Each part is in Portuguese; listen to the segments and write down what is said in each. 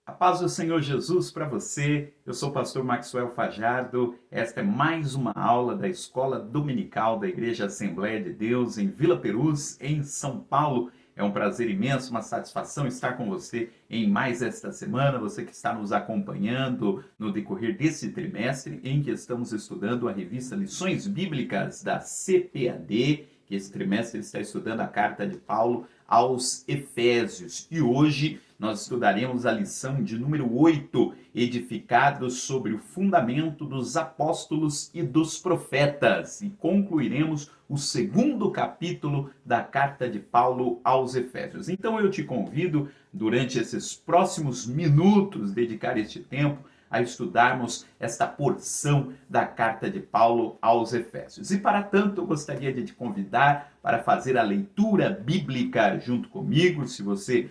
A paz do Senhor Jesus para você. Eu sou o pastor Maxwell Fajardo. Esta é mais uma aula da Escola Dominical da Igreja Assembleia de Deus em Vila Perus, em São Paulo. É um prazer imenso, uma satisfação estar com você em mais esta semana. Você que está nos acompanhando no decorrer desse trimestre em que estamos estudando a revista Lições Bíblicas da CPAD, que esse trimestre está estudando a carta de Paulo aos Efésios. E hoje nós estudaremos a lição de número 8, edificados sobre o fundamento dos apóstolos e dos profetas. E concluiremos o segundo capítulo da carta de Paulo aos Efésios. Então eu te convido, durante esses próximos minutos, dedicar este tempo a estudarmos esta porção da carta de Paulo aos Efésios. E para tanto, eu gostaria de te convidar para fazer a leitura bíblica junto comigo, se você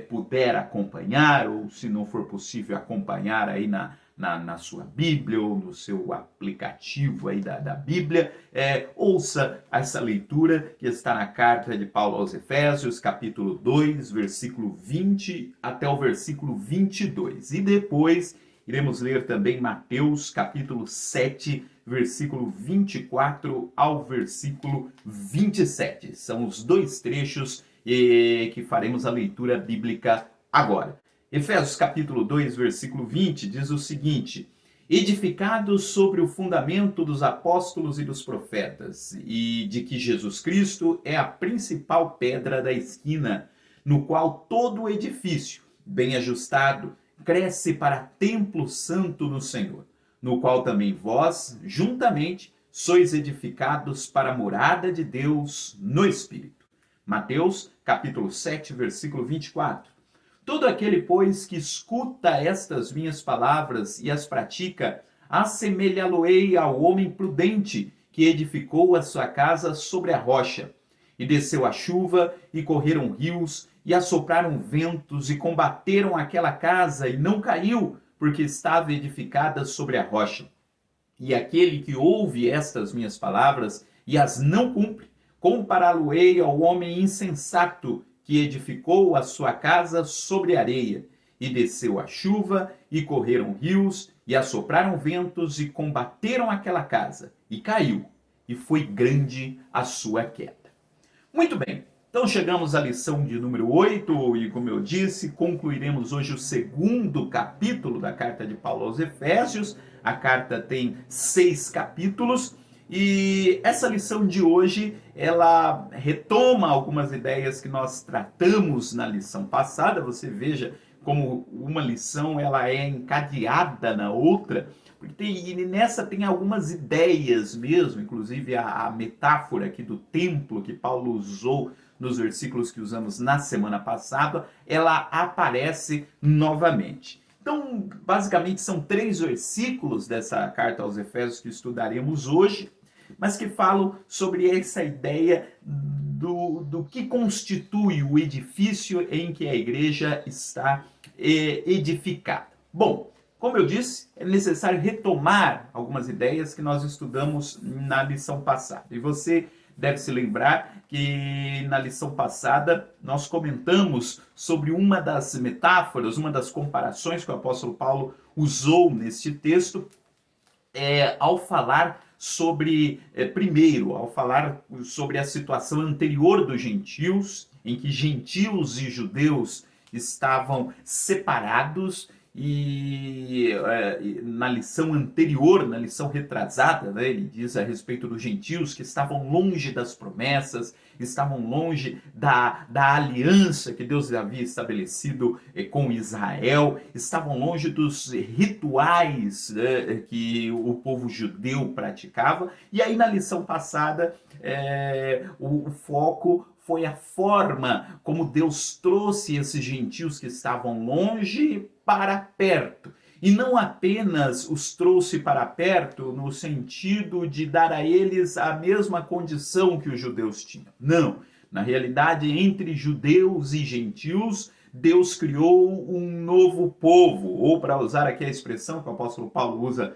puder acompanhar, ou se não for possível acompanhar aí na sua Bíblia ou no seu aplicativo aí da Bíblia, ouça essa leitura que está na carta de Paulo aos Efésios, capítulo 2, versículo 20 até o versículo 22. E depois iremos ler também Mateus, capítulo 7, versículo 24 ao versículo 27. São os dois trechos que faremos a leitura bíblica agora. Efésios, capítulo 2, versículo 20, diz o seguinte: edificados sobre o fundamento dos apóstolos e dos profetas, e de que Jesus Cristo é a principal pedra da esquina, no qual todo o edifício, bem ajustado, cresce para templo santo no Senhor, no qual também vós, juntamente, sois edificados para a morada de Deus no Espírito. Mateus, capítulo 7, versículo 24. Todo aquele, pois, que escuta estas minhas palavras e as pratica, assemelhá-lo-ei ao homem prudente que edificou a sua casa sobre a rocha. E desceu a chuva, e correram rios, e assopraram ventos, e combateram aquela casa, e não caiu, porque estava edificada sobre a rocha. E aquele que ouve estas minhas palavras, e as não cumpre, compará-lo-ei ao homem insensato, que edificou a sua casa sobre areia. E desceu a chuva, e correram rios, e assopraram ventos, e combateram aquela casa, e caiu, e foi grande a sua queda. Muito bem, então chegamos à lição de número 8 e, como eu disse, concluiremos hoje o segundo capítulo da carta de Paulo aos Efésios. A carta tem 6 capítulos e essa lição de hoje, ela retoma algumas ideias que nós tratamos na lição passada. Você veja como uma lição ela é encadeada na outra, porque nessa tem algumas ideias mesmo, inclusive a metáfora aqui do templo que Paulo usou nos versículos que usamos na semana passada, ela aparece novamente. Então, basicamente, são 3 versículos dessa carta aos Efésios que estudaremos hoje, mas que falam sobre essa ideia do que constitui o edifício em que a igreja está edificada. Bom, como eu disse, é necessário retomar algumas ideias que nós estudamos na lição passada. E você deve se lembrar que na lição passada nós comentamos sobre uma das metáforas, uma das comparações que o apóstolo Paulo usou neste texto, ao falar sobre, primeiro, ao falar sobre a situação anterior dos gentios, em que gentios e judeus estavam separados. E na lição anterior, na lição retrasada, né, ele diz a respeito dos gentios que estavam longe das promessas, estavam longe da aliança que Deus havia estabelecido com Israel, estavam longe dos rituais, né, que o povo judeu praticava. E aí na lição passada, o foco foi a forma como Deus trouxe esses gentios que estavam longe para perto. E não apenas os trouxe para perto no sentido de dar a eles a mesma condição que os judeus tinham. Não. Na realidade, entre judeus e gentios, Deus criou um novo povo. Ou, para usar aqui a expressão que o apóstolo Paulo usa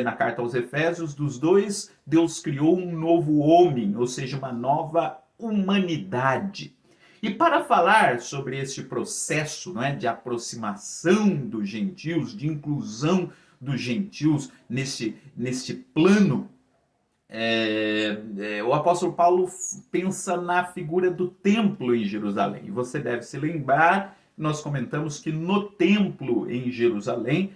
na carta aos Efésios, dos dois, Deus criou um novo homem, ou seja, uma nova humanidade. E para falar sobre este processo, não é, de aproximação dos gentios, de inclusão dos gentios neste plano, o apóstolo Paulo pensa na figura do templo em Jerusalém. E você deve se lembrar, nós comentamos que no templo em Jerusalém,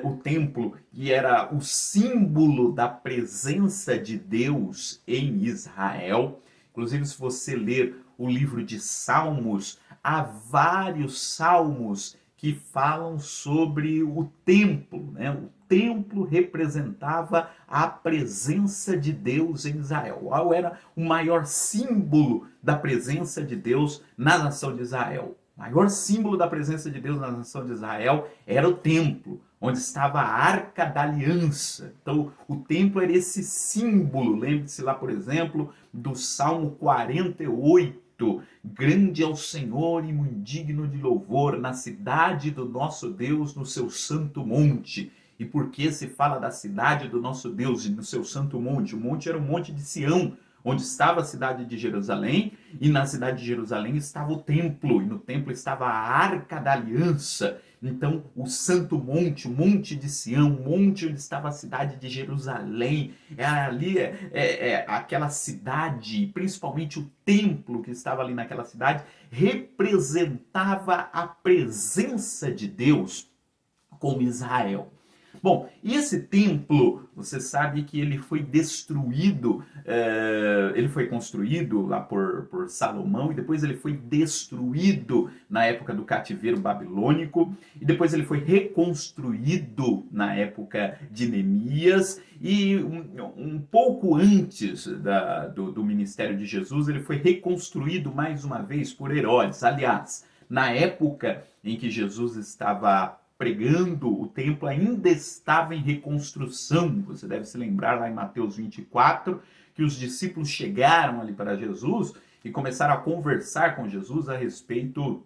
o templo que era o símbolo da presença de Deus em Israel. Inclusive, se você ler o livro de Salmos, há vários salmos que falam sobre o templo, né? O templo representava a presença de Deus em Israel. Qual era o maior símbolo da presença de Deus na nação de Israel? O maior símbolo da presença de Deus na nação de Israel era o templo, onde estava a Arca da Aliança. Então, o templo era esse símbolo. Lembre-se lá, por exemplo, do Salmo 48. Grande é o Senhor e muito digno de louvor na cidade do nosso Deus, no seu santo monte. E por que se fala da cidade do nosso Deus e no seu santo monte? O monte era o monte de Sião, onde estava a cidade de Jerusalém, e na cidade de Jerusalém estava o templo, e no templo estava a Arca da Aliança. Então, o santo monte, o monte de Sião, o monte onde estava a cidade de Jerusalém, aquela cidade, principalmente o templo que estava ali naquela cidade, representava a presença de Deus com Israel. Bom, e esse templo, você sabe que ele foi destruído, ele foi construído lá por Salomão, e depois ele foi destruído na época do cativeiro babilônico, e depois ele foi reconstruído na época de Neemias, e um pouco antes do ministério de Jesus, ele foi reconstruído mais uma vez por Herodes. Aliás, na época em que Jesus estava pregando, o templo ainda estava em reconstrução. Você deve se lembrar lá em Mateus 24, que os discípulos chegaram ali para Jesus e começaram a conversar com Jesus a respeito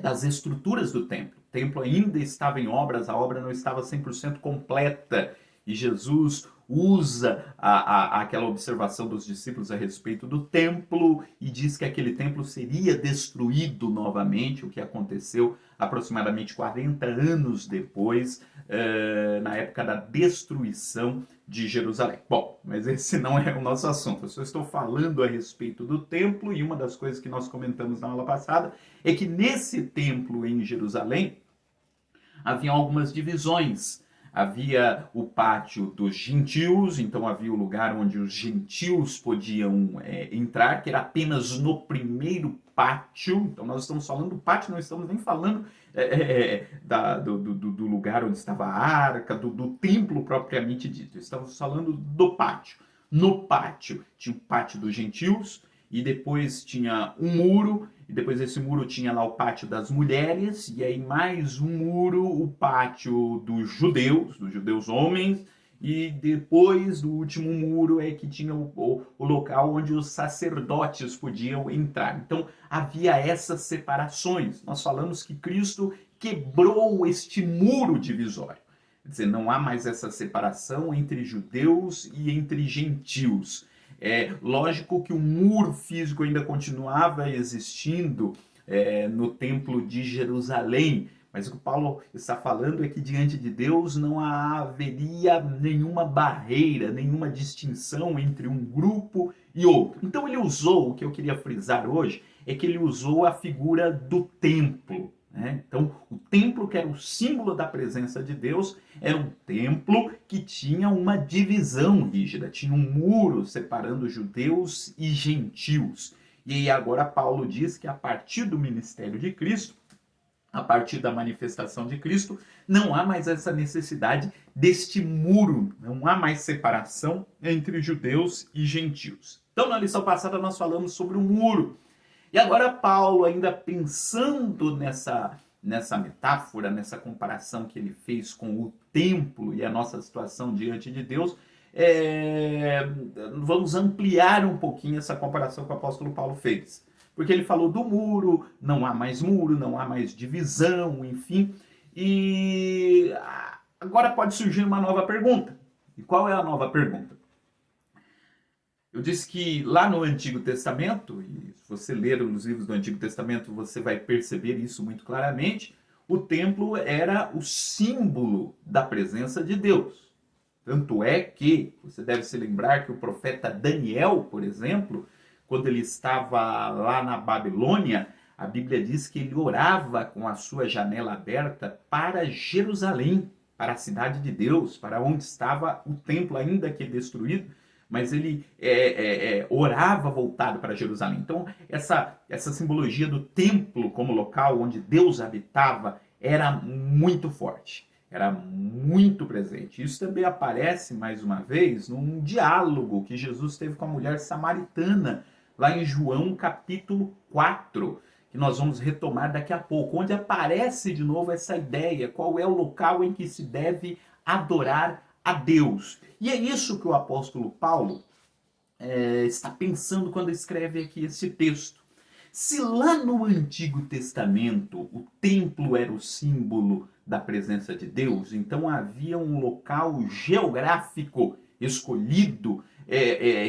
das estruturas do templo. O templo ainda estava em obras, a obra não estava 100% completa. E Jesus usa aquela observação dos discípulos a respeito do templo e diz que aquele templo seria destruído novamente, o que aconteceu aproximadamente 40 anos depois, na época da destruição de Jerusalém. Bom, mas esse não é o nosso assunto. Eu só estou falando a respeito do templo, e uma das coisas que nós comentamos na aula passada é que nesse templo em Jerusalém havia algumas divisões. Havia o pátio dos gentios, então havia o lugar onde os gentios podiam entrar, que era apenas no primeiro pátio. Então nós estamos falando do pátio, não estamos nem falando do lugar onde estava a arca, do templo propriamente dito. Estamos falando do pátio. No pátio tinha o pátio dos gentios, e depois tinha um muro, e depois desse muro tinha lá o pátio das mulheres, e aí mais um muro, o pátio dos judeus homens, e depois do último muro é que tinha o local onde os sacerdotes podiam entrar. Então havia essas separações. Nós falamos que Cristo quebrou este muro divisório. Quer dizer, não há mais essa separação entre judeus e entre gentios. É lógico que o muro físico ainda continuava existindo no templo de Jerusalém, mas o que Paulo está falando é que diante de Deus não haveria nenhuma barreira, nenhuma distinção entre um grupo e outro. Então ele usou, o que eu queria frisar hoje, é que ele usou a figura do templo. Então, o templo, que era o símbolo da presença de Deus, era um templo que tinha uma divisão rígida, tinha um muro separando judeus e gentios. E aí agora Paulo diz que a partir do ministério de Cristo, a partir da manifestação de Cristo, não há mais essa necessidade deste muro, não há mais separação entre judeus e gentios. Então, na lição passada nós falamos sobre o muro. E agora Paulo, ainda pensando nessa metáfora, nessa comparação que ele fez com o templo e a nossa situação diante de Deus, vamos ampliar um pouquinho essa comparação que o apóstolo Paulo fez. Porque ele falou do muro, não há mais divisão, enfim. E agora pode surgir uma nova pergunta. E qual é a nova pergunta? Eu disse que lá no Antigo Testamento, e se você ler os livros do Antigo Testamento, você vai perceber isso muito claramente, o templo era o símbolo da presença de Deus. Tanto é que você deve se lembrar que o profeta Daniel, por exemplo, quando ele estava lá na Babilônia, a Bíblia diz que ele orava com a sua janela aberta para Jerusalém, para a cidade de Deus, para onde estava o templo, ainda que destruído, mas ele orava voltado para Jerusalém. Então, essa simbologia do templo como local onde Deus habitava era muito forte, era muito presente. Isso também aparece, mais uma vez, num diálogo que Jesus teve com a mulher samaritana, lá em João capítulo 4, que nós vamos retomar daqui a pouco, onde aparece de novo essa ideia, qual é o local em que se deve adorar a Deus. E é isso que o apóstolo Paulo está pensando quando escreve aqui esse texto. Se lá no Antigo Testamento o templo era o símbolo da presença de Deus, então havia um local geográfico escolhido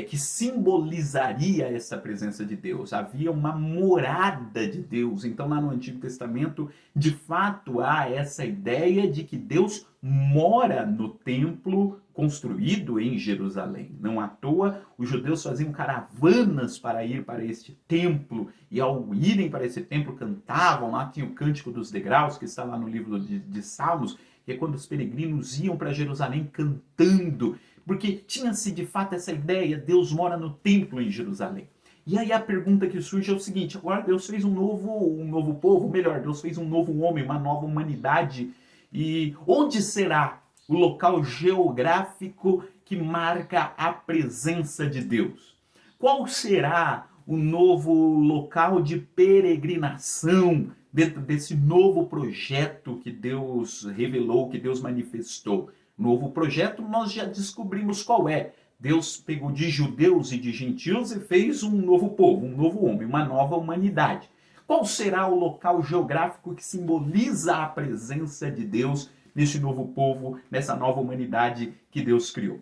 que simbolizaria essa presença de Deus. Havia uma morada de Deus. Então, lá no Antigo Testamento, de fato, há essa ideia de que Deus mora no templo construído em Jerusalém. Não à toa, os judeus faziam caravanas para ir para este templo, e ao irem para esse templo cantavam, lá tinha o Cântico dos Degraus, que está lá no livro de Salmos, que é quando os peregrinos iam para Jerusalém cantando, porque tinha-se de fato essa ideia, Deus mora no templo em Jerusalém. E aí a pergunta que surge é o seguinte, agora Deus fez um novo povo, melhor, Deus fez um novo homem, uma nova humanidade, e onde será o local geográfico que marca a presença de Deus? Qual será o novo local de peregrinação dentro desse novo projeto que Deus revelou, que Deus manifestou? Novo projeto, nós já descobrimos qual é. Deus pegou de judeus e de gentios e fez um novo povo, um novo homem, uma nova humanidade. Qual será o local geográfico que simboliza a presença de Deus nesse novo povo, nessa nova humanidade que Deus criou?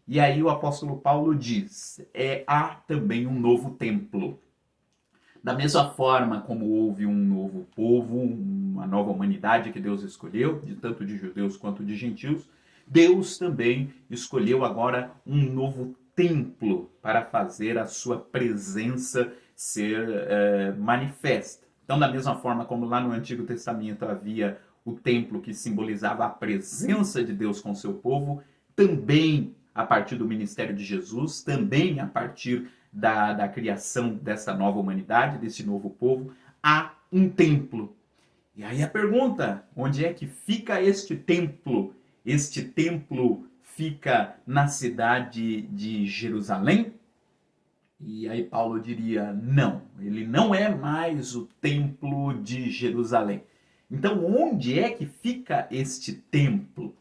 E aí o apóstolo Paulo diz, há também um novo templo. Da mesma forma como houve um novo povo, uma nova humanidade que Deus escolheu, tanto de judeus quanto de gentios, Deus também escolheu agora um novo templo para fazer a sua presença ser manifesta. Então, da mesma forma como lá no Antigo Testamento havia o templo que simbolizava a presença de Deus com o seu povo, também a partir do ministério de Jesus, também a partir da criação dessa nova humanidade, desse novo povo, há um templo. E aí a pergunta, onde é que fica este templo? Este templo fica na cidade de Jerusalém? E aí Paulo diria, não, ele não é mais o templo de Jerusalém. Então, onde é que fica este templo?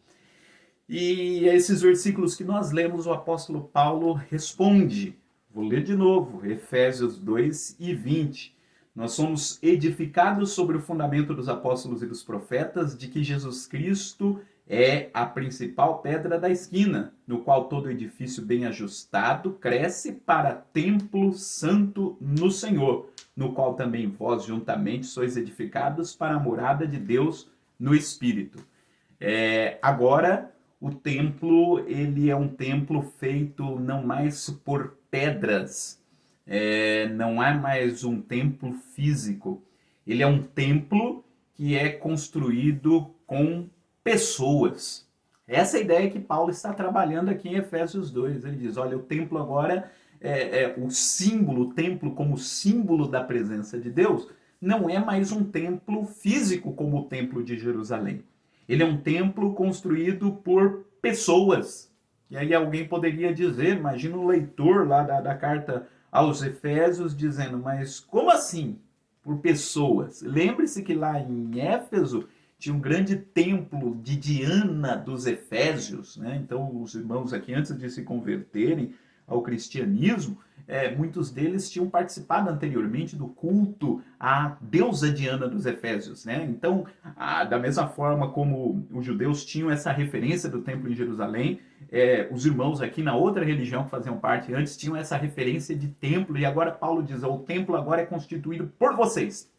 E esses versículos que nós lemos, o apóstolo Paulo responde. Vou ler de novo, Efésios 2:20. Nós somos edificados sobre o fundamento dos apóstolos e dos profetas, de que Jesus Cristo é a principal pedra da esquina, no qual todo edifício bem ajustado cresce para templo santo no Senhor, no qual também vós juntamente sois edificados para a morada de Deus no Espírito. Agora, o templo, ele é um templo feito não mais por pedras, não é mais um templo físico. Ele é um templo que é construído com pessoas. Essa é a ideia que Paulo está trabalhando aqui em Efésios 2. Ele diz, olha, o templo agora o símbolo, o templo como símbolo da presença de Deus, não é mais um templo físico como o templo de Jerusalém. Ele é um templo construído por pessoas. E aí alguém poderia dizer, imagina o leitor lá da carta aos Efésios dizendo, mas como assim? Por pessoas. Lembre-se que lá em Éfeso tinha um grande templo de Diana dos Efésios, né? Então os irmãos aqui, antes de se converterem ao cristianismo, muitos deles tinham participado anteriormente do culto à deusa Diana dos Efésios, né? Então, da mesma forma como os judeus tinham essa referência do templo em Jerusalém, os irmãos aqui na outra religião que faziam parte antes tinham essa referência de templo, e agora Paulo diz, o templo agora é constituído por vocês.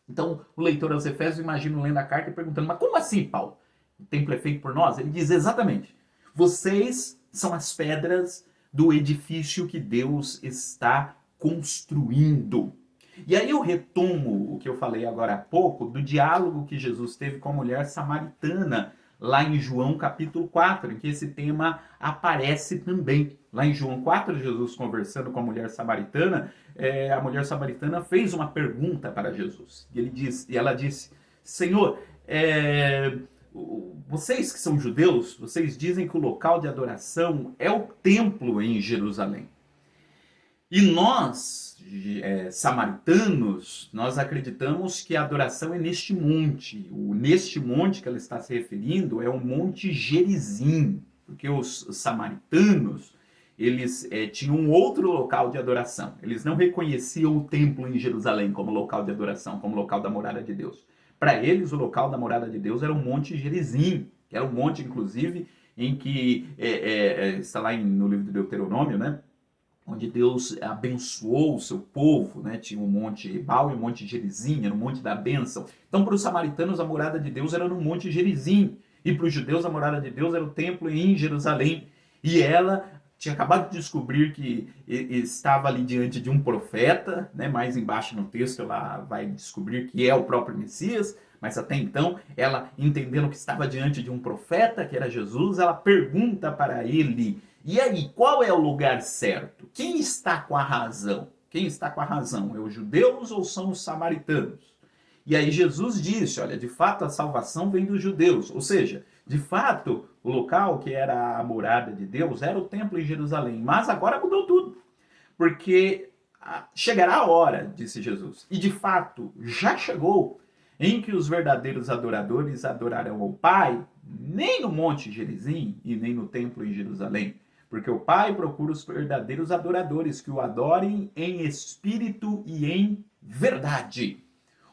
Então, o leitor aos Efésios imagina lendo a carta e perguntando, mas como assim, Paulo? O templo é feito por nós? Ele diz exatamente, vocês são as pedras do edifício que Deus está construindo. E aí eu retomo o que eu falei agora há pouco, do diálogo que Jesus teve com a mulher samaritana, lá em João capítulo 4, em que esse tema aparece também. Lá em João 4, Jesus conversando com a mulher samaritana, a mulher samaritana fez uma pergunta para Jesus. E ela disse, Senhor, vocês que são judeus, vocês dizem que o local de adoração é o templo em Jerusalém. E nós, samaritanos, nós acreditamos que a adoração é neste monte. Neste monte que ela está se referindo é o Monte Gerizim, porque os samaritanos, eles tinham um outro local de adoração. Eles não reconheciam o templo em Jerusalém como local de adoração, como local da morada de Deus. Para eles, o local da morada de Deus era o Monte Gerizim, que era um monte, inclusive, em que está lá no livro de Deuteronômio, né? Onde Deus abençoou o seu povo, né? Tinha o Monte Ebal e o Monte Gerizim, era o Monte da Bênção. Então, para os samaritanos, a morada de Deus era no Monte Gerizim, e para os judeus, a morada de Deus era o templo em Jerusalém. E ela tinha acabado de descobrir que estava ali diante de um profeta, né? Mais embaixo no texto ela vai descobrir que é o próprio Messias, mas até então, ela entendendo que estava diante de um profeta, que era Jesus, ela pergunta para ele, e aí, qual é o lugar certo? Quem está com a razão? Quem está com a razão? É os judeus ou são os samaritanos? E aí Jesus disse, olha, de fato a salvação vem dos judeus. Ou seja, de fato, o local que era a morada de Deus era o templo em Jerusalém. Mas agora mudou tudo. Porque chegará a hora, disse Jesus. E de fato, já chegou, em que os verdadeiros adoradores adorarão ao Pai, nem no Monte Gerizim e nem no templo em Jerusalém. Porque o Pai procura os verdadeiros adoradores que o adorem em espírito e em verdade.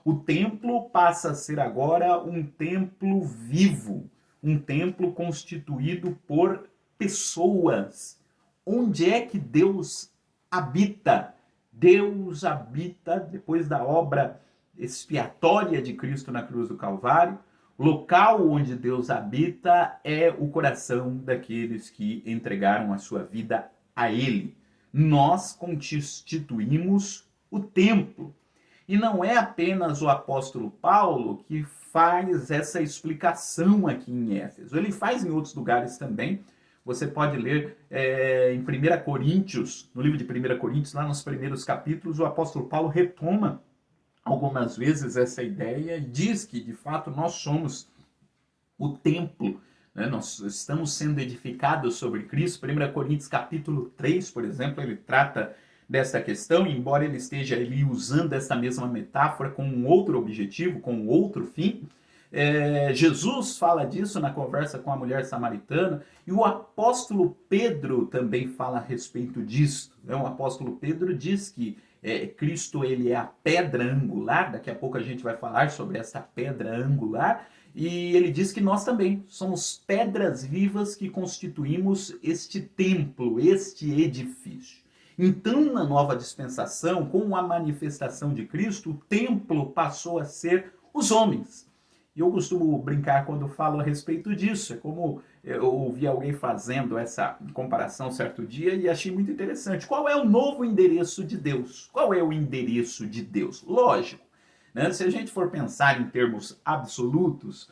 O templo passa a ser agora um templo vivo, um templo constituído por pessoas. Onde é que Deus habita? Deus habita, depois da obra expiatória de Cristo na cruz do Calvário, local onde Deus habita é o coração daqueles que entregaram a sua vida a Ele. Nós constituímos o templo. E não é apenas o apóstolo Paulo que faz essa explicação aqui em Éfeso. Ele faz em outros lugares também. Você pode ler em 1 Coríntios, no livro de 1 Coríntios, lá nos primeiros capítulos, o apóstolo Paulo retoma algumas vezes essa ideia e diz que, de fato, nós somos o templo, né? Nós estamos sendo edificados sobre Cristo. 1 Coríntios capítulo 3, por exemplo, ele trata dessa questão, e embora ele esteja ali usando essa mesma metáfora com um outro objetivo, com um outro fim, Jesus fala disso na conversa com a mulher samaritana, e o apóstolo Pedro também fala a respeito disso. Né? O apóstolo Pedro diz que Cristo ele é a pedra angular, daqui a pouco a gente vai falar sobre essa pedra angular, e ele diz que nós também somos pedras vivas que constituímos este templo, este edifício. Então, na nova dispensação, com a manifestação de Cristo, o templo passou a ser os homens. E eu costumo brincar quando falo a respeito disso. É como eu ouvi alguém fazendo essa comparação certo dia e achei muito interessante. Qual é o novo endereço de Deus? Qual é o endereço de Deus? Lógico, né? Se a gente for pensar em termos absolutos,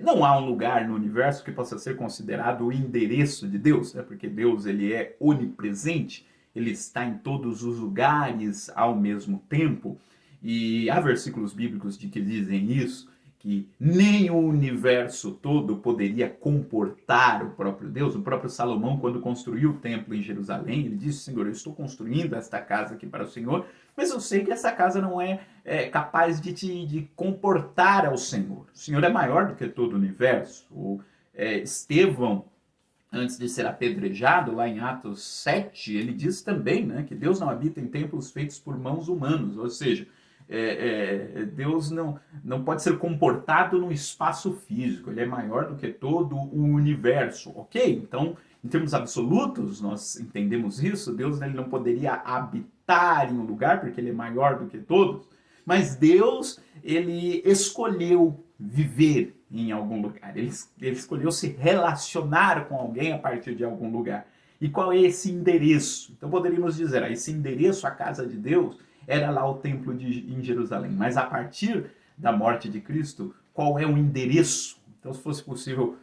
não há um lugar no universo que possa ser considerado o endereço de Deus, né? Porque Deus ele é onipresente, ele está em todos os lugares ao mesmo tempo. E há versículos bíblicos que dizem isso, que nem o universo todo poderia comportar o próprio Deus. O próprio Salomão, quando construiu o templo em Jerusalém, ele disse, Senhor, eu estou construindo esta casa aqui para o Senhor, mas eu sei que essa casa não é capaz de comportar ao Senhor. O Senhor é maior do que todo o universo. Estevão, antes de ser apedrejado, lá em Atos 7, ele diz também, né, que Deus não habita em templos feitos por mãos humanas, ou seja, Deus não pode ser comportado no espaço físico, ele é maior do que todo o universo, ok? Então, em termos absolutos, nós entendemos isso, Deus ele não poderia habitar em um lugar, porque ele é maior do que todos, mas Deus, ele escolheu viver em algum lugar. Ele escolheu se relacionar com alguém a partir de algum lugar. E qual é esse endereço? Então poderíamos dizer, esse endereço, a casa de Deus, era lá o templo em Jerusalém. Mas a partir da morte de Cristo, qual é o endereço? Então, se fosse possível,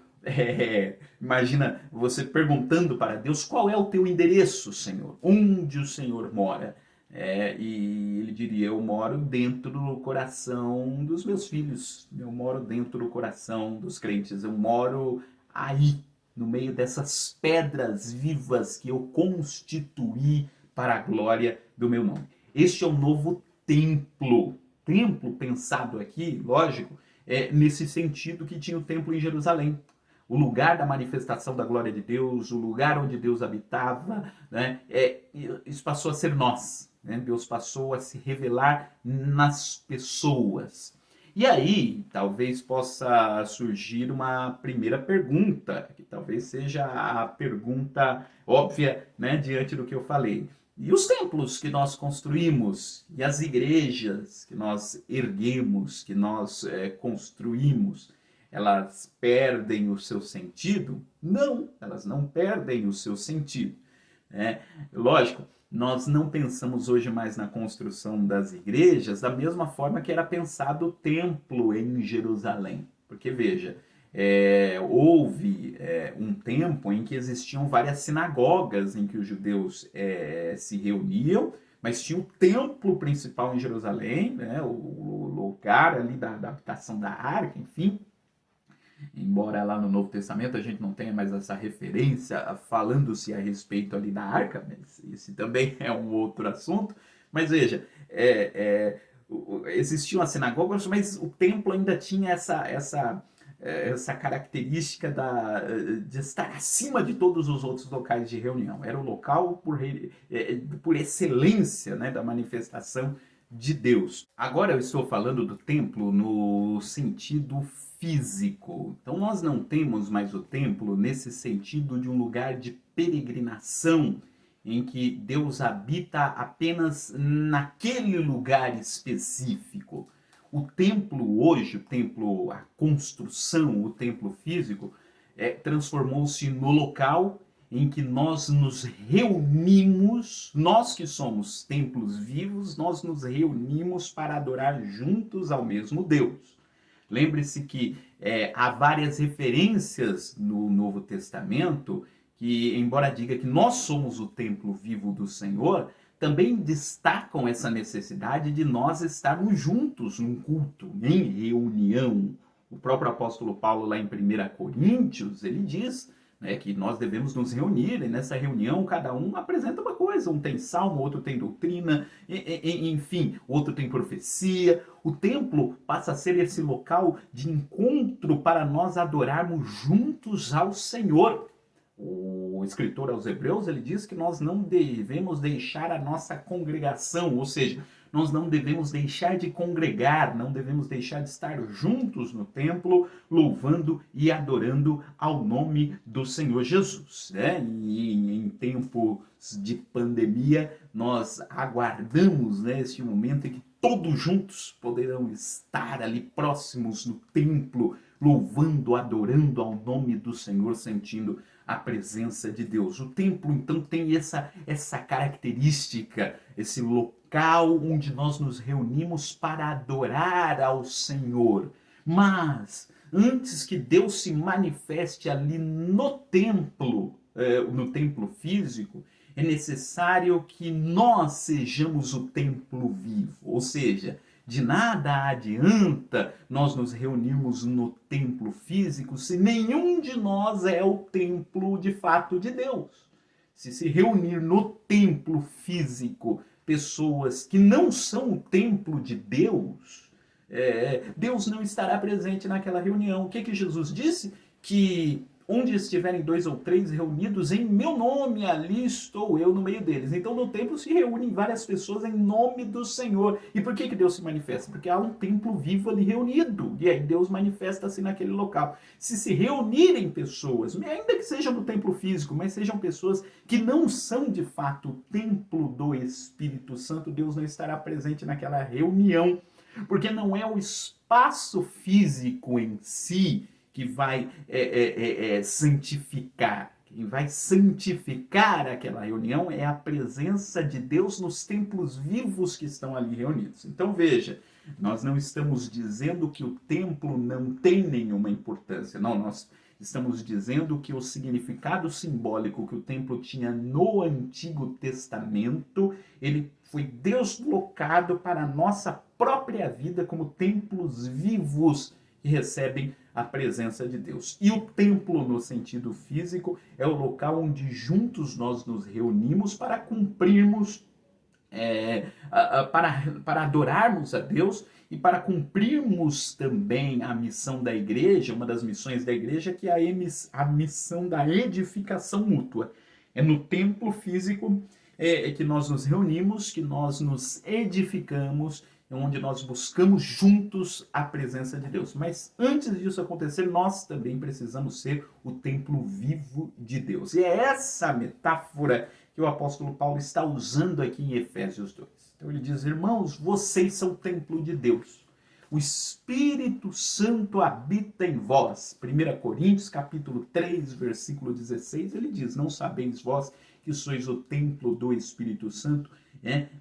imagina você perguntando para Deus, qual é o teu endereço, Senhor? Onde o Senhor mora? E ele diria, eu moro dentro do coração dos meus filhos, eu moro dentro do coração dos crentes, eu moro aí, no meio dessas pedras vivas que eu constituí para a glória do meu nome. Este é o novo templo. Templo pensado aqui, lógico, nesse sentido que tinha o templo em Jerusalém. O lugar da manifestação da glória de Deus, o lugar onde Deus habitava, né? Isso passou a ser nós. Né? Deus passou a se revelar nas pessoas. E aí, talvez possa surgir uma primeira pergunta, que talvez seja a pergunta óbvia, né, diante do que eu falei. E os templos que nós construímos, e as igrejas que nós erguemos, que nós construímos, elas perdem o seu sentido? Não, elas não perdem o seu sentido. Lógico, nós não pensamos hoje mais na construção das igrejas da mesma forma que era pensado o templo em Jerusalém. Porque, veja, houve um tempo em que existiam várias sinagogas em que os judeus se reuniam, mas tinha o templo principal em Jerusalém, né, o lugar ali da habitação da arca, enfim. Embora lá no Novo Testamento a gente não tenha mais essa referência falando-se a respeito ali da arca, mas esse também é um outro assunto. Mas veja, existiam as sinagogas, mas o templo ainda tinha essa característica de estar acima de todos os outros locais de reunião. Era o local por excelência, né, da manifestação de Deus. Agora eu estou falando do templo no sentido físico. Então nós não temos mais o templo nesse sentido de um lugar de peregrinação em que Deus habita apenas naquele lugar específico. O templo hoje, o templo, a construção, o templo físico, transformou-se no local em que nós nos reunimos, nós que somos templos vivos, nós nos reunimos para adorar juntos ao mesmo Deus. Lembre-se que há várias referências no Novo Testamento que, embora diga que nós somos o templo vivo do Senhor, também destacam essa necessidade de nós estarmos juntos num culto, em reunião. O próprio apóstolo Paulo, lá em 1 Coríntios, ele diz, né, que nós devemos nos reunir, e nessa reunião cada um apresenta uma coisa, um tem salmo, outro tem doutrina, enfim, outro tem profecia. O templo passa a ser esse local de encontro para nós adorarmos juntos ao Senhor. O escritor aos Hebreus, ele diz que nós não devemos deixar a nossa congregação, ou seja, nós não devemos deixar de congregar, não devemos deixar de estar juntos no templo, louvando e adorando ao nome do Senhor Jesus. Né? E em tempos de pandemia, nós aguardamos, né, esse momento em que todos juntos poderão estar ali próximos no templo, louvando, adorando ao nome do Senhor, sentindo a presença de Deus. O templo, então, tem essa característica, esse local onde nós nos reunimos para adorar ao Senhor. Mas, antes que Deus se manifeste ali no templo físico, é necessário que nós sejamos o templo vivo, ou seja, de nada adianta nós nos reunirmos no templo físico se nenhum de nós é o templo de fato de Deus. Se reunir no templo físico pessoas que não são o templo de Deus, Deus não estará presente naquela reunião. O que Jesus disse? Que onde estiverem 2 ou 3 reunidos em meu nome, ali estou eu no meio deles. Então no templo se reúnem várias pessoas em nome do Senhor. E por que Deus se manifesta? Porque há um templo vivo ali reunido. E aí Deus manifesta-se naquele local. Se reunirem pessoas, ainda que sejam no templo físico, mas sejam pessoas que não são de fato o templo do Espírito Santo, Deus não estará presente naquela reunião. Porque não é o espaço físico em si que vai santificar. Quem vai santificar aquela reunião é a presença de Deus nos templos vivos que estão ali reunidos. Então veja, nós não estamos dizendo que o templo não tem nenhuma importância. Não, nós estamos dizendo que o significado simbólico que o templo tinha no Antigo Testamento, ele foi deslocado para a nossa própria vida como templos vivos que recebem a presença de Deus. E o templo, no sentido físico, é o local onde juntos nós nos reunimos para cumprirmos, para adorarmos a Deus e para cumprirmos também a missão da igreja, uma das missões da igreja, que é a missão da edificação mútua. É no templo físico que nós nos reunimos, que nós nos edificamos, onde nós buscamos juntos a presença de Deus. Mas antes disso acontecer, nós também precisamos ser o templo vivo de Deus. E é essa metáfora que o apóstolo Paulo está usando aqui em Efésios 2. Então ele diz: irmãos, vocês são o templo de Deus. O Espírito Santo habita em vós. 1 Coríntios, capítulo 3, versículo 16, ele diz: não sabeis vós que sois o templo do Espírito Santo,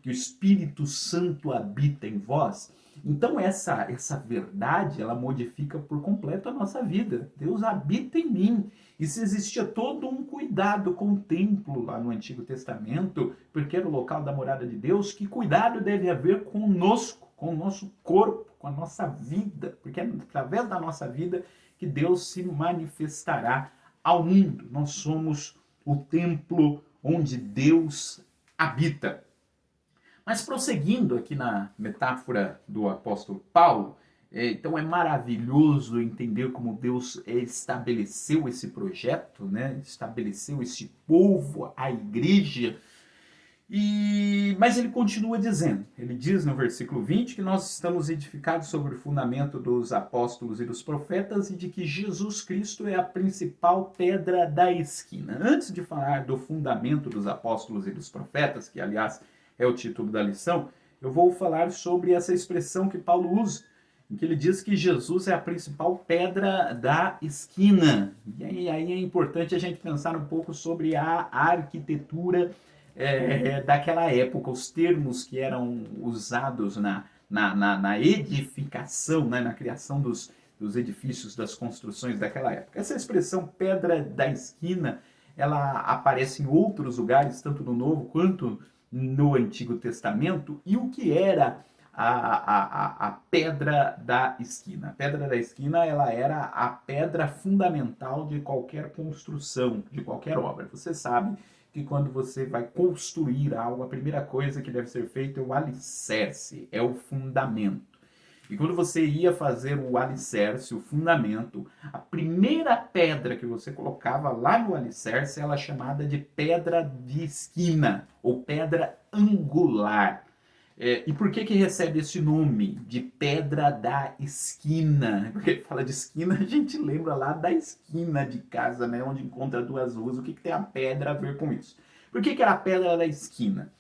que o Espírito Santo habita em vós? Então essa verdade, ela modifica por completo a nossa vida. Deus habita em mim. E se existia todo um cuidado com o templo lá no Antigo Testamento, porque era o local da morada de Deus, que cuidado deve haver conosco, com o nosso corpo, com a nossa vida, porque é através da nossa vida que Deus se manifestará ao mundo. Nós somos o templo onde Deus habita. Mas prosseguindo aqui na metáfora do apóstolo Paulo, então é maravilhoso entender como Deus estabeleceu esse projeto, né? Estabeleceu esse povo, a igreja. Mas ele continua dizendo, ele diz no versículo 20 que nós estamos edificados sobre o fundamento dos apóstolos e dos profetas e de que Jesus Cristo é a principal pedra da esquina. Antes de falar do fundamento dos apóstolos e dos profetas, que aliás é o título da lição, eu vou falar sobre essa expressão que Paulo usa, em que ele diz que Jesus é a principal pedra da esquina. E aí é importante a gente pensar um pouco sobre a arquitetura daquela época, os termos que eram usados na edificação, né, na criação dos edifícios, das construções daquela época. Essa expressão pedra da esquina, ela aparece em outros lugares, tanto no Novo quanto no Antigo Testamento. E o que era a pedra da esquina? A pedra da esquina, ela era a pedra fundamental de qualquer construção, de qualquer obra. Você sabe que quando você vai construir algo, a primeira coisa que deve ser feita é o alicerce, é o fundamento. E quando você ia fazer o alicerce, o fundamento, a primeira pedra que você colocava lá no alicerce, ela é chamada de pedra de esquina, ou pedra angular. E por que recebe esse nome de pedra da esquina? Porque fala de esquina, a gente lembra lá da esquina de casa, né, onde encontra duas ruas. O que tem a pedra a ver com isso? Por que era a pedra da esquina?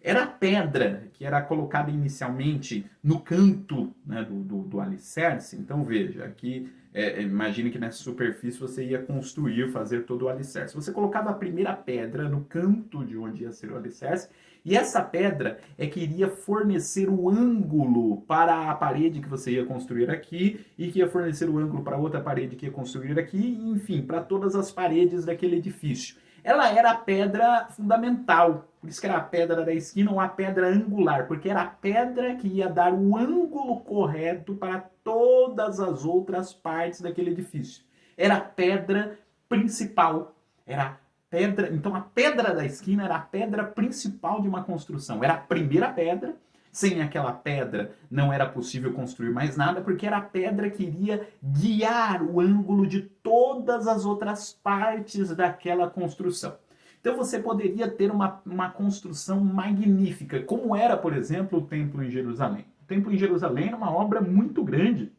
Era a pedra que era colocada inicialmente no canto, né, do alicerce. Então veja, aqui imagine que nessa superfície você ia construir, fazer todo o alicerce. Você colocava a primeira pedra no canto de onde ia ser o alicerce, e essa pedra é que iria fornecer o ângulo para a parede que você ia construir aqui, e que ia fornecer o ângulo para outra parede que ia construir aqui, e, enfim, para todas as paredes daquele edifício. Ela era a pedra fundamental, por isso que era a pedra da esquina ou a pedra angular, porque era a pedra que ia dar o ângulo correto para todas as outras partes daquele edifício. Era a pedra principal, era a pedra. Então a pedra da esquina era a pedra principal de uma construção, era a primeira pedra Sem aquela pedra não era possível construir mais nada, porque era a pedra que iria guiar o ângulo de todas as outras partes daquela construção. Então você poderia ter uma construção magnífica, como era, por exemplo, o templo em Jerusalém. O templo em Jerusalém era uma obra muito grande.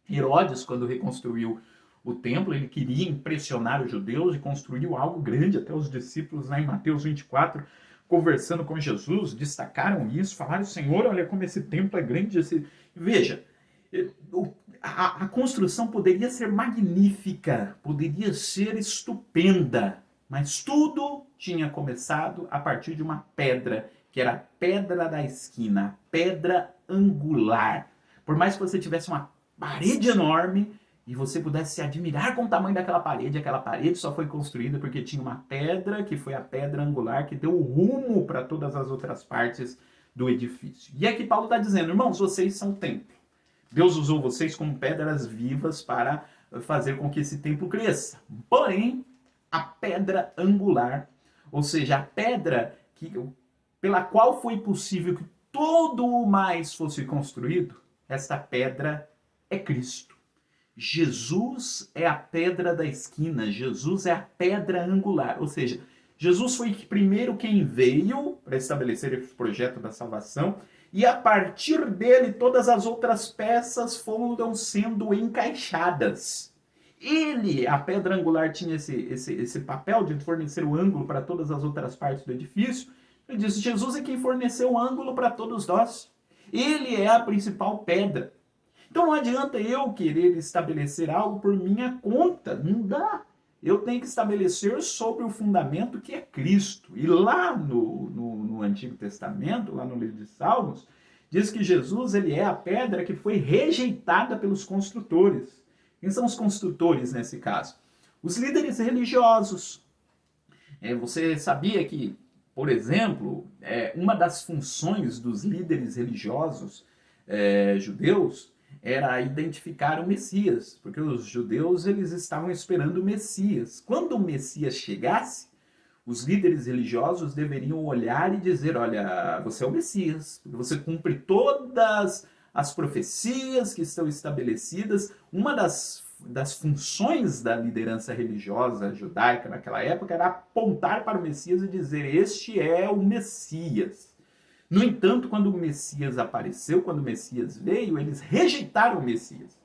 Herodes, quando reconstruiu o templo, ele queria impressionar os judeus e construiu algo grande. Até os discípulos, lá em Mateus 24, conversando com Jesus, destacaram isso, falaram: Senhor, olha como esse templo é grande. Veja, a construção poderia ser magnífica, poderia ser estupenda, mas tudo tinha começado a partir de uma pedra, que era a pedra da esquina, a pedra angular. Por mais que você tivesse uma parede enorme e você pudesse se admirar com o tamanho daquela parede, aquela parede só foi construída porque tinha uma pedra, que foi a pedra angular, que deu o rumo para todas as outras partes do edifício. E aqui Paulo está dizendo: irmãos, vocês são templo. Deus usou vocês como pedras vivas para fazer com que esse templo cresça. Porém, a pedra angular, ou seja, a pedra pela qual foi possível que todo o mais fosse construído, esta pedra é Cristo. Jesus é a pedra da esquina, Jesus é a pedra angular, ou seja, Jesus foi primeiro quem veio para estabelecer esse projeto da salvação, e a partir dele todas as outras peças foram sendo encaixadas. Ele, a pedra angular, tinha esse papel de fornecer o ângulo para todas as outras partes do edifício. Ele diz: Jesus é quem forneceu o ângulo para todos nós. Ele é a principal pedra. Então não adianta eu querer estabelecer algo por minha conta, não dá. Eu tenho que estabelecer sobre o fundamento que é Cristo. E lá no Antigo Testamento, lá no livro de Salmos, diz que Jesus ele é a pedra que foi rejeitada pelos construtores. Quem são os construtores nesse caso? Os líderes religiosos. Você sabia que, por exemplo, uma das funções dos líderes religiosos judeus era identificar o Messias, porque os judeus eles estavam esperando o Messias. Quando o Messias chegasse, os líderes religiosos deveriam olhar e dizer: olha, você é o Messias, você cumpre todas as profecias que estão estabelecidas. Uma das funções da liderança religiosa judaica naquela época era apontar para o Messias e dizer: este é o Messias. No entanto, quando o Messias apareceu, quando o Messias veio, eles rejeitaram o Messias.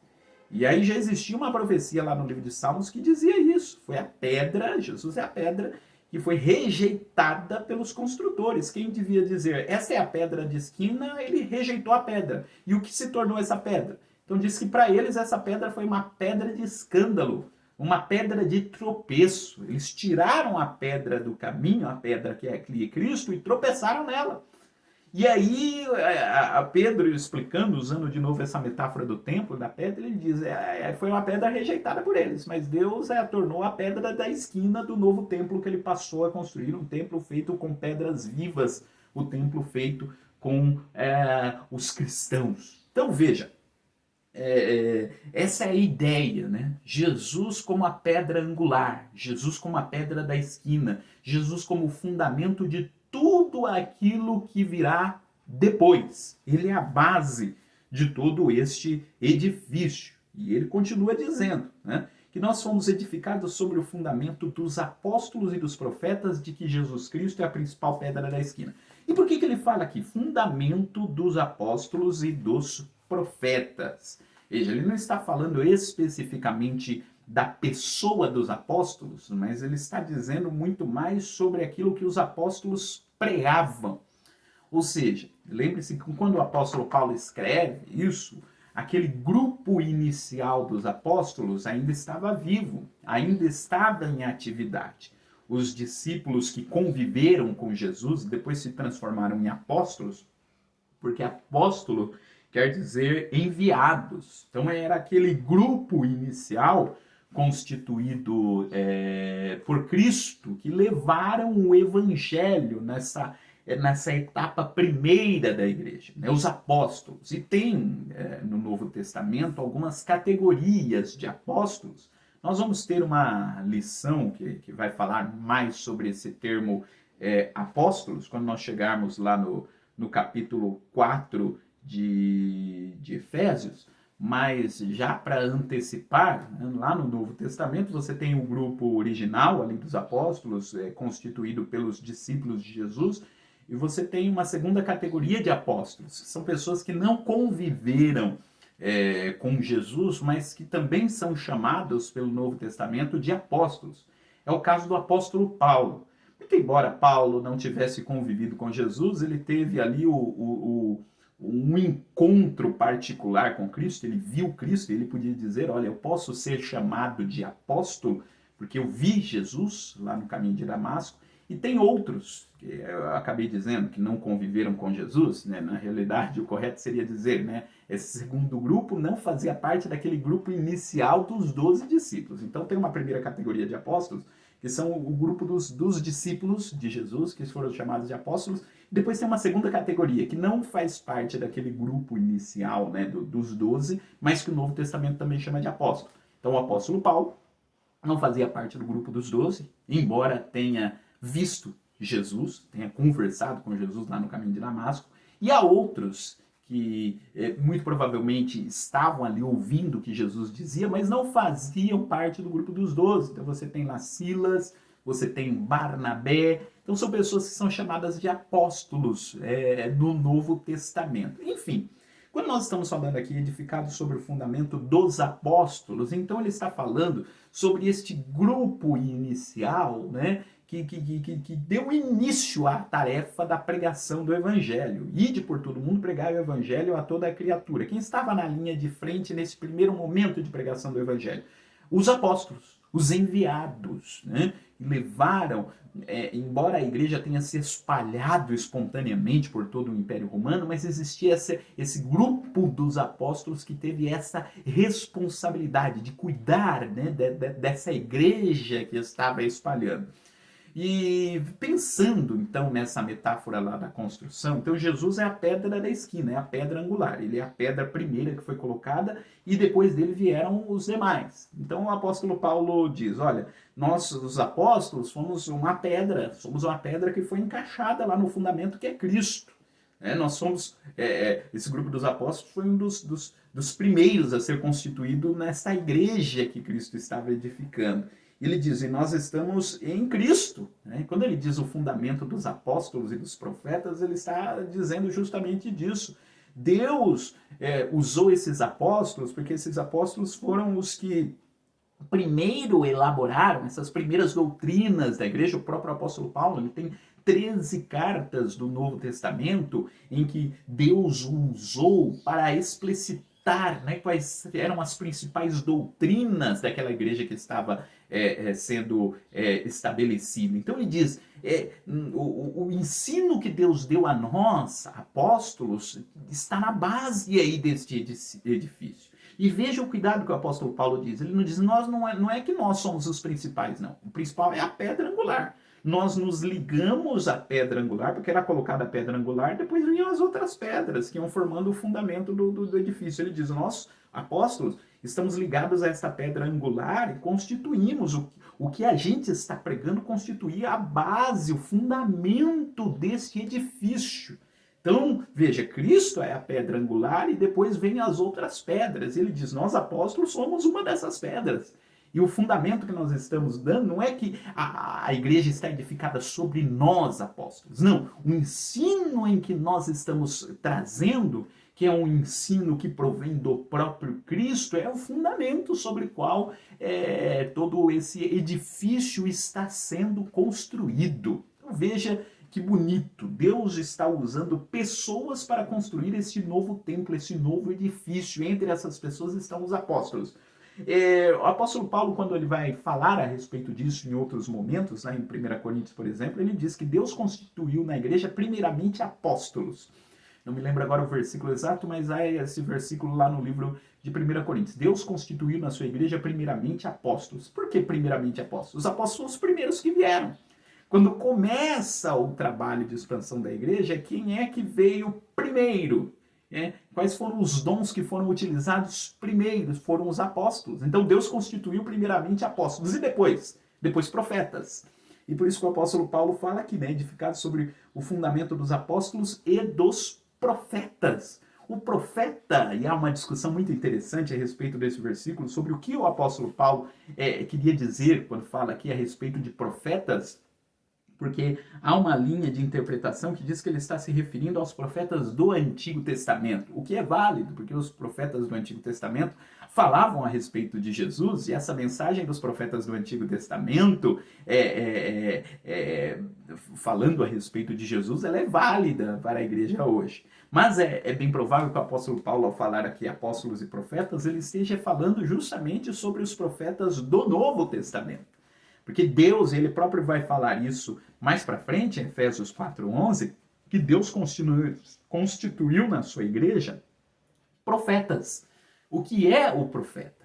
E aí já existia uma profecia lá no livro de Salmos que dizia isso. Foi a pedra, Jesus é a pedra, que foi rejeitada pelos construtores. Quem devia dizer: essa é a pedra de esquina, ele rejeitou a pedra. E o que se tornou essa pedra? Então diz que para eles essa pedra foi uma pedra de escândalo, uma pedra de tropeço. Eles tiraram a pedra do caminho, a pedra que é Cristo, e tropeçaram nela. E aí, a Pedro explicando, usando de novo essa metáfora do templo, da pedra, ele diz: foi uma pedra rejeitada por eles, mas Deus a tornou a pedra da esquina do novo templo que ele passou a construir, um templo feito com pedras vivas, o templo feito com os cristãos. Então veja, essa é a ideia, né? Jesus como a pedra angular, Jesus como a pedra da esquina, Jesus como o fundamento de tudo aquilo que virá depois. Ele é a base de todo este edifício. E ele continua dizendo, né, que nós fomos edificados sobre o fundamento dos apóstolos e dos profetas, de que Jesus Cristo é a principal pedra da esquina. E por que ele fala aqui? Fundamento dos apóstolos e dos profetas. Veja, ele não está falando especificamente da pessoa dos apóstolos, mas ele está dizendo muito mais sobre aquilo que os apóstolos pregavam. Ou seja, lembre-se que quando o apóstolo Paulo escreve isso, aquele grupo inicial dos apóstolos ainda estava vivo, ainda estava em atividade. Os discípulos que conviveram com Jesus depois se transformaram em apóstolos, porque apóstolo quer dizer enviados. Então era aquele grupo inicial constituído por Cristo, que levaram o evangelho nessa etapa primeira da igreja, né? Os apóstolos. E tem no Novo Testamento algumas categorias de apóstolos. Nós vamos ter uma lição que vai falar mais sobre esse termo apóstolos, quando nós chegarmos lá no capítulo 4 de Efésios, mas já para antecipar, né, lá no Novo Testamento você tem o grupo original ali dos apóstolos, constituído pelos discípulos de Jesus, e você tem uma segunda categoria de apóstolos, que são pessoas que não conviveram com Jesus, mas que também são chamados pelo Novo Testamento de apóstolos. É o caso do apóstolo Paulo. Muito embora Paulo não tivesse convivido com Jesus, ele teve ali um encontro particular com Cristo, ele viu Cristo e ele podia dizer, olha, eu posso ser chamado de apóstolo porque eu vi Jesus lá no caminho de Damasco, e tem outros, que eu acabei dizendo, que não conviveram com Jesus, né? Na realidade o correto seria dizer, né? Esse segundo grupo não fazia parte daquele grupo inicial dos 12 discípulos. Então tem uma primeira categoria de apóstolos, que são o grupo dos discípulos de Jesus, que foram chamados de apóstolos. Depois tem uma segunda categoria, que não faz parte daquele grupo inicial, né, dos 12, mas que o Novo Testamento também chama de apóstolo. Então o apóstolo Paulo não fazia parte do grupo dos 12, embora tenha visto Jesus, tenha conversado com Jesus lá no caminho de Damasco, e há outros que muito provavelmente estavam ali ouvindo o que Jesus dizia, mas não faziam parte do grupo dos 12. Então você tem lá Silas, você tem Barnabé, então são pessoas que são chamadas de apóstolos no Novo Testamento. Enfim, quando nós estamos falando aqui edificado sobre o fundamento dos apóstolos, então ele está falando sobre este grupo inicial, né, que deu início à tarefa da pregação do Evangelho. Ide por todo mundo pregar o Evangelho a toda a criatura. Quem estava na linha de frente nesse primeiro momento de pregação do Evangelho? Os apóstolos, os enviados, né? Levaram, embora a igreja tenha se espalhado espontaneamente por todo o Império Romano, mas existia esse grupo dos apóstolos que teve essa responsabilidade de cuidar, né, dessa igreja que estava espalhando. E pensando então nessa metáfora lá da construção, então Jesus é a pedra da esquina, é a pedra angular, ele é a pedra primeira que foi colocada e depois dele vieram os demais. Então o apóstolo Paulo diz, olha, nós os apóstolos somos uma pedra que foi encaixada lá no fundamento que é Cristo. Nós somos, esse grupo dos apóstolos foi um dos primeiros a ser constituído nessa igreja que Cristo estava edificando. Ele diz, e nós estamos em Cristo. Né? Quando ele diz o fundamento dos apóstolos e dos profetas, ele está dizendo justamente disso. Deus usou esses apóstolos, porque esses apóstolos foram os que primeiro elaboraram essas primeiras doutrinas da igreja. O próprio apóstolo Paulo, ele tem 13 cartas do Novo Testamento em que Deus usou para explicitar, né, quais eram as principais doutrinas daquela igreja que estava sendo estabelecida. Então ele diz, o ensino que Deus deu a nós, apóstolos, está na base aí deste edifício. E veja o cuidado que o apóstolo Paulo diz. Ele não diz, não é que nós somos os principais, não. O principal é a pedra angular. Nós nos ligamos à pedra angular, porque era colocada a pedra angular, depois vinham as outras pedras que iam formando o fundamento do edifício. Ele diz, nós, apóstolos, estamos ligados a essa pedra angular e constituímos o que a gente está pregando, constituir a base, o fundamento desse edifício. Então, veja, Cristo é a pedra angular e depois vem as outras pedras. Ele diz, nós apóstolos somos uma dessas pedras. E o fundamento que nós estamos dando não é que a igreja está edificada sobre nós, apóstolos. Não, o ensino em que nós estamos trazendo, que é um ensino que provém do próprio Cristo, é o fundamento sobre o qual todo esse edifício está sendo construído. Então, veja que bonito, Deus está usando pessoas para construir esse novo templo, esse novo edifício. Entre essas pessoas estão os apóstolos. O apóstolo Paulo, quando ele vai falar a respeito disso em outros momentos, né, em 1 Coríntios, por exemplo, ele diz que Deus constituiu na igreja primeiramente apóstolos. Não me lembro agora o versículo exato, mas há esse versículo lá no livro de 1 Coríntios. Deus constituiu na sua igreja primeiramente apóstolos. Por que primeiramente apóstolos? Os apóstolos são os primeiros que vieram. Quando começa o trabalho de expansão da igreja, quem é que veio primeiro? Quais foram os dons que foram utilizados primeiro? Foram os apóstolos. Então Deus constituiu primeiramente apóstolos. E depois? Depois profetas. E por isso que o apóstolo Paulo fala aqui, né, edificado sobre o fundamento dos apóstolos e dos profetas. O profeta, e há uma discussão muito interessante a respeito desse versículo, sobre o que o apóstolo Paulo queria dizer quando fala aqui a respeito de profetas, porque há uma linha de interpretação que diz que ele está se referindo aos profetas do Antigo Testamento, o que é válido, porque os profetas do Antigo Testamento falavam a respeito de Jesus, e essa mensagem dos profetas do Antigo Testamento, falando a respeito de Jesus, ela é válida para a igreja hoje. Mas é bem provável que o apóstolo Paulo, ao falar aqui apóstolos e profetas, ele esteja falando justamente sobre os profetas do Novo Testamento. Porque Deus, ele próprio vai falar isso mais para frente, em Efésios 4:11, que Deus constituiu na sua igreja profetas. O que é o profeta?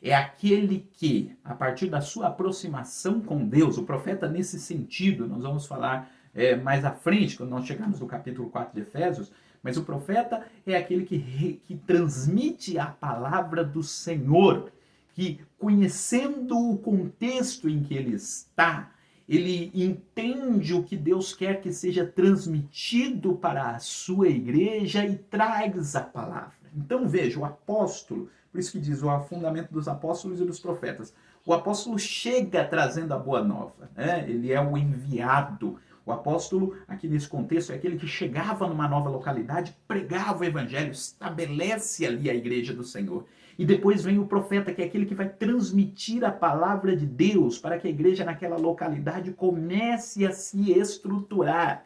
É aquele que, a partir da sua aproximação com Deus, o profeta nesse sentido, nós vamos falar mais à frente, quando nós chegarmos no capítulo 4 de Efésios, mas o profeta é aquele que transmite a palavra do Senhor, que, conhecendo o contexto em que ele está, ele entende o que Deus quer que seja transmitido para a sua igreja e traz a palavra. Então veja, o apóstolo, por isso que diz o fundamento dos apóstolos e dos profetas, o apóstolo chega trazendo a boa nova, né? Ele é o enviado. O apóstolo, aqui nesse contexto, é aquele que chegava numa nova localidade, pregava o evangelho, estabelece ali a igreja do Senhor. E depois vem o profeta, que é aquele que vai transmitir a palavra de Deus para que a igreja naquela localidade comece a se estruturar.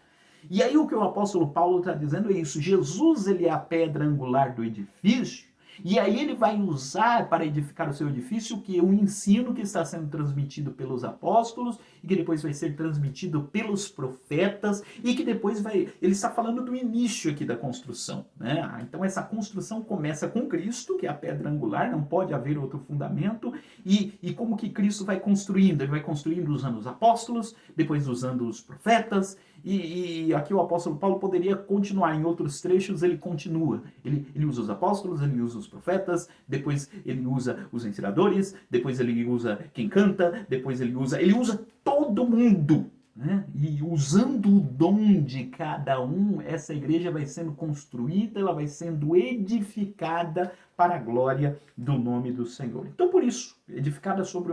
E aí o que o apóstolo Paulo está dizendo é isso: Jesus, ele é a pedra angular do edifício, e aí ele vai usar para edificar o seu edifício o ensino que está sendo transmitido pelos apóstolos e que depois vai ser transmitido pelos profetas e que depois ele está falando do início aqui da construção, né? Então essa construção começa com Cristo, que é a pedra angular, não pode haver outro fundamento, e como que Cristo vai construindo? Ele vai construindo usando os apóstolos, depois usando os profetas, e aqui o apóstolo Paulo poderia continuar, em outros trechos ele continua. Ele usa os apóstolos, ele usa os profetas, depois ele usa os ensinadores, depois ele usa quem canta, depois ele usa todo mundo, né? E usando o dom de cada um, essa igreja vai sendo construída, ela vai sendo edificada para a glória do nome do Senhor. Então por isso, edificada sobre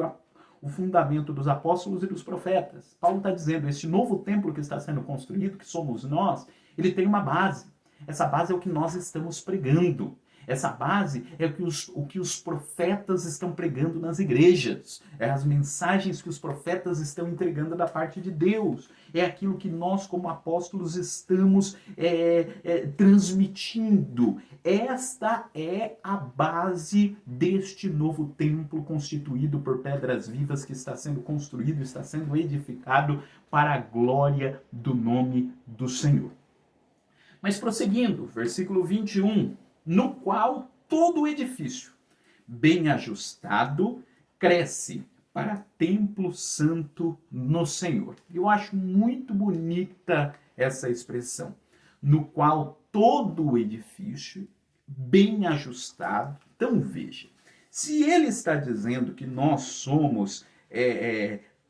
o fundamento dos apóstolos e dos profetas. Paulo está dizendo, este novo templo que está sendo construído, que somos nós, ele tem uma base. Essa base é o que nós estamos pregando. Essa base é o que os profetas estão pregando nas igrejas. É as mensagens que os profetas estão entregando da parte de Deus. É aquilo que nós, como apóstolos, estamos transmitindo. Esta é a base deste novo templo constituído por pedras vivas que está sendo construído, está sendo edificado para a glória do nome do Senhor. Mas prosseguindo, versículo 21, no qual todo o edifício, bem ajustado, cresce para templo santo no Senhor. Eu acho muito bonita essa expressão, no qual todo o edifício, bem ajustado. Então veja, se ele está dizendo que nós somos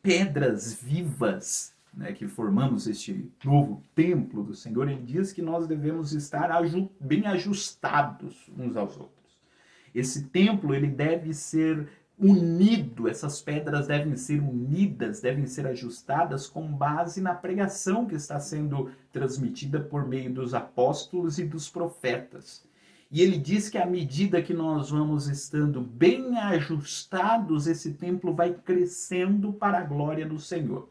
pedras vivas, né, que formamos este novo templo do Senhor, ele diz que nós devemos estar bem ajustados uns aos outros. Esse templo, ele deve ser unido, essas pedras devem ser unidas, devem ser ajustadas com base na pregação que está sendo transmitida por meio dos apóstolos e dos profetas. E ele diz que à medida que nós vamos estando bem ajustados, esse templo vai crescendo para a glória do Senhor.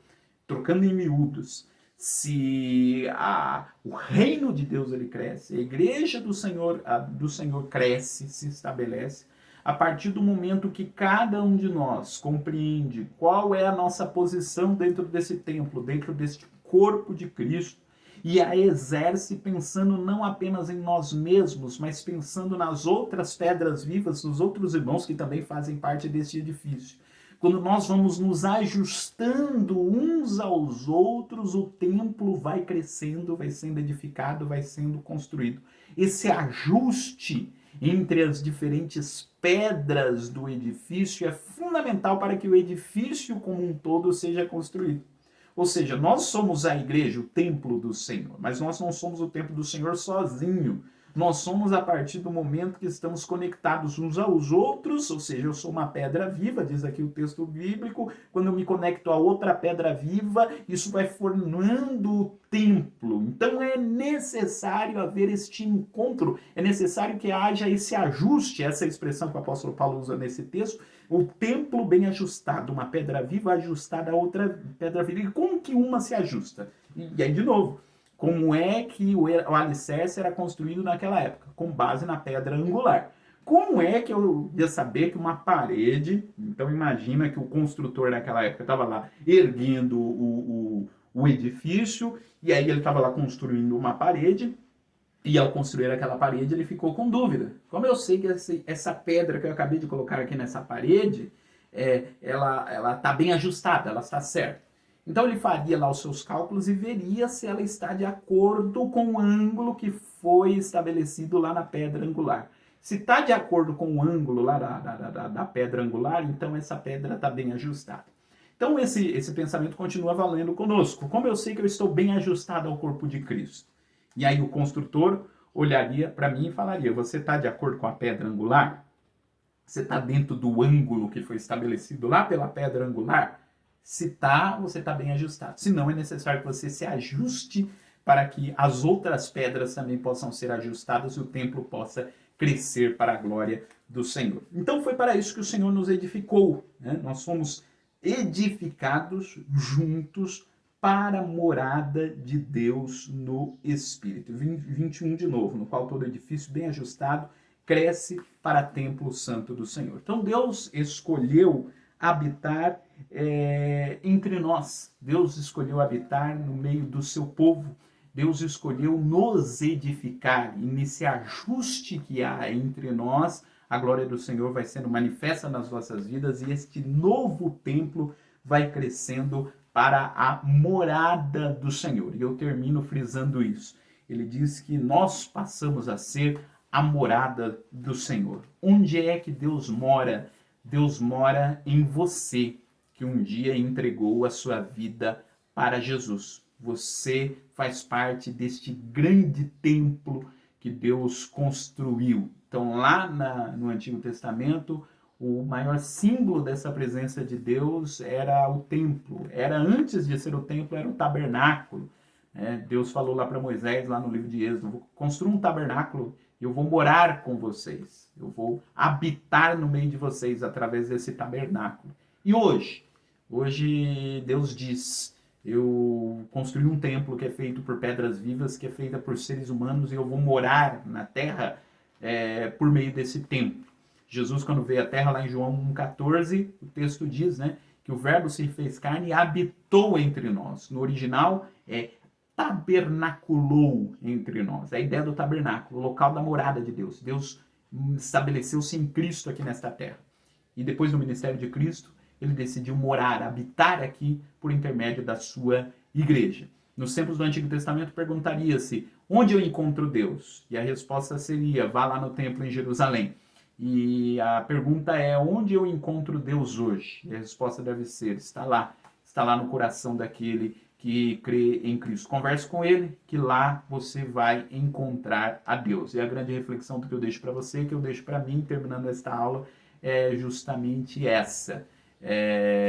Trocando em miúdos, se o reino de Deus ele cresce, a igreja do Senhor cresce, se estabelece, a partir do momento que cada um de nós compreende qual é a nossa posição dentro desse templo, dentro deste corpo de Cristo, e a exerce pensando não apenas em nós mesmos, mas pensando nas outras pedras vivas, nos outros irmãos que também fazem parte deste edifício. Quando nós vamos nos ajustando uns aos outros, o templo vai crescendo, vai sendo edificado, vai sendo construído. Esse ajuste entre as diferentes pedras do edifício é fundamental para que o edifício como um todo seja construído. Ou seja, nós somos a igreja, o templo do Senhor, mas nós não somos o templo do Senhor sozinho. Nós somos a partir do momento que estamos conectados uns aos outros, ou seja, eu sou uma pedra viva, diz aqui o texto bíblico, quando eu me conecto a outra pedra viva, isso vai formando o templo. Então é necessário haver este encontro, é necessário que haja esse ajuste, essa expressão que o apóstolo Paulo usa nesse texto, o templo bem ajustado, uma pedra viva ajustada a outra pedra viva. E como que uma se ajusta? E aí, de novo, como é que o alicerce era construído naquela época? Com base na pedra angular. Como é que eu ia saber que uma parede... Então imagina que o construtor naquela época estava lá erguendo o edifício, e aí ele estava lá construindo uma parede, e ao construir aquela parede ele ficou com dúvida. Como eu sei que essa pedra que eu acabei de colocar aqui nessa parede, ela está bem ajustada, ela está certa. Então ele faria lá os seus cálculos e veria se ela está de acordo com o ângulo que foi estabelecido lá na pedra angular. Se está de acordo com o ângulo lá da pedra angular, então essa pedra está bem ajustada. Então esse pensamento continua valendo conosco. Como eu sei que eu estou bem ajustado ao corpo de Cristo? E aí o construtor olharia para mim e falaria, você está de acordo com a pedra angular? Você está dentro do ângulo que foi estabelecido lá pela pedra angular? Se está, você está bem ajustado. Se não, é necessário que você se ajuste para que as outras pedras também possam ser ajustadas e o templo possa crescer para a glória do Senhor. Então foi para isso que o Senhor nos edificou, né? Nós fomos edificados juntos para a morada de Deus no Espírito. 21 de novo, no qual todo edifício bem ajustado cresce para templo santo do Senhor. Então Deus escolheu habitar entre nós. Deus escolheu habitar no meio do seu povo. Deus escolheu nos edificar. E nesse ajuste que há entre nós, a glória do Senhor vai sendo manifesta nas nossas vidas e este novo templo vai crescendo para a morada do Senhor. E eu termino frisando isso. Ele diz que nós passamos a ser a morada do Senhor. Onde é que Deus mora? Deus mora em você, que um dia entregou a sua vida para Jesus. Você faz parte deste grande templo que Deus construiu. Então, lá no Antigo Testamento, o maior símbolo dessa presença de Deus era o templo. Era, antes de ser o templo, era o tabernáculo. Deus falou lá para Moisés, lá no livro de Êxodo, vou construir um tabernáculo e eu vou morar com vocês. Eu vou habitar no meio de vocês através desse tabernáculo. E hoje Deus diz, eu construí um templo que é feito por pedras vivas, que é feita por seres humanos, e eu vou morar na terra por meio desse templo. Jesus, quando veio à terra, lá em João 1,14, o texto diz, né, que o verbo se fez carne e habitou entre nós. No original, tabernaculou entre nós. A ideia do tabernáculo, o local da morada de Deus. Deus estabeleceu-se em Cristo aqui nesta terra. E depois do ministério de Cristo, ele decidiu morar, habitar aqui por intermédio da sua igreja. Nos tempos do Antigo Testamento perguntaria-se, onde eu encontro Deus? E a resposta seria, vá lá no templo em Jerusalém. E a pergunta é, onde eu encontro Deus hoje? E a resposta deve ser, está lá no coração daquele que crê em Cristo. Converse com ele, que lá você vai encontrar a Deus. E a grande reflexão que eu deixo para você, que eu deixo para mim, terminando esta aula, é justamente essa.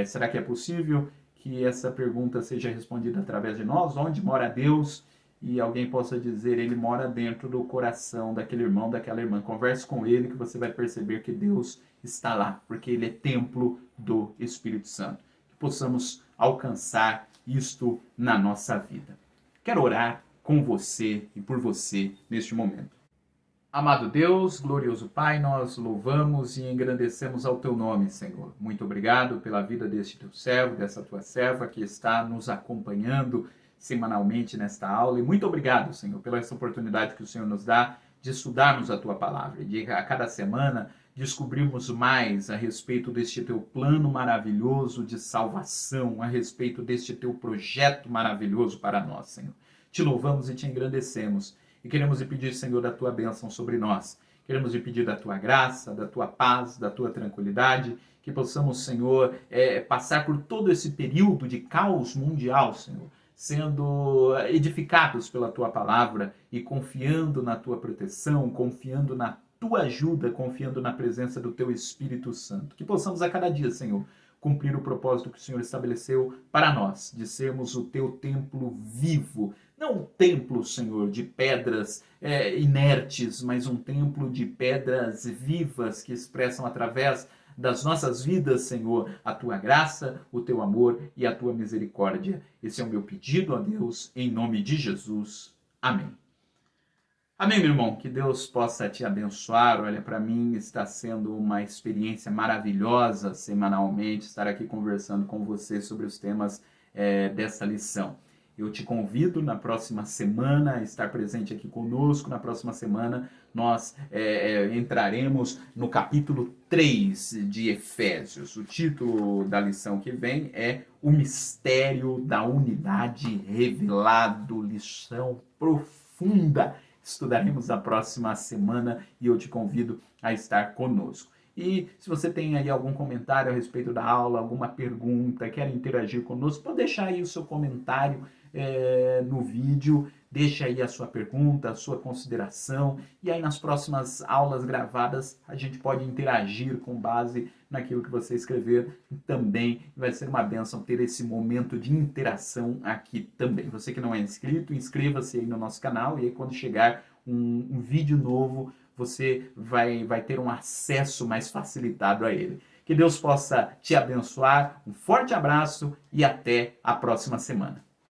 Será que é possível que essa pergunta seja respondida através de nós? Onde mora Deus? E alguém possa dizer, ele mora dentro do coração daquele irmão, daquela irmã. Converse com ele que você vai perceber que Deus está lá, porque ele é templo do Espírito Santo. Que possamos alcançar isto na nossa vida. Quero orar com você e por você neste momento. Amado Deus, glorioso Pai, nós louvamos e engrandecemos ao Teu nome, Senhor. Muito obrigado pela vida deste Teu servo, dessa Tua serva que está nos acompanhando semanalmente nesta aula. E muito obrigado, Senhor, pela essa oportunidade que o Senhor nos dá de estudarmos a Tua palavra. De a cada semana descobrirmos mais a respeito deste Teu plano maravilhoso de salvação, a respeito deste Teu projeto maravilhoso para nós, Senhor. Te louvamos e Te engrandecemos. E queremos lhe pedir, Senhor, da Tua bênção sobre nós. Queremos lhe pedir da Tua graça, da Tua paz, da Tua tranquilidade, que possamos, Senhor, passar por todo esse período de caos mundial, Senhor, sendo edificados pela Tua palavra e confiando na Tua proteção, confiando na Tua ajuda, confiando na presença do Teu Espírito Santo. Que possamos a cada dia, Senhor, cumprir o propósito que o Senhor estabeleceu para nós, de sermos o Teu templo vivo. Não um templo, Senhor, de pedras inertes, mas um templo de pedras vivas que expressam através das nossas vidas, Senhor, a Tua graça, o Teu amor e a Tua misericórdia. Esse é o meu pedido a Deus, em nome de Jesus. Amém. Amém, meu irmão. Que Deus possa te abençoar. Olha, para mim está sendo uma experiência maravilhosa semanalmente estar aqui conversando com você sobre os temas dessa lição. Eu te convido na próxima semana a estar presente aqui conosco. Na próxima semana nós entraremos no capítulo 3 de Efésios. O título da lição que vem é O Mistério da Unidade Revelado. Lição profunda. Estudaremos na próxima semana e eu te convido a estar conosco. E se você tem aí algum comentário a respeito da aula, alguma pergunta, quer interagir conosco, pode deixar aí o seu comentário no vídeo, deixa aí a sua pergunta, a sua consideração, e aí nas próximas aulas gravadas a gente pode interagir com base naquilo que você escrever também. Vai ser uma bênção ter esse momento de interação aqui também. Você que não é inscrito, inscreva-se aí no nosso canal, e aí quando chegar um vídeo novo, você vai ter um acesso mais facilitado a ele. Que Deus possa te abençoar, um forte abraço e até a próxima semana.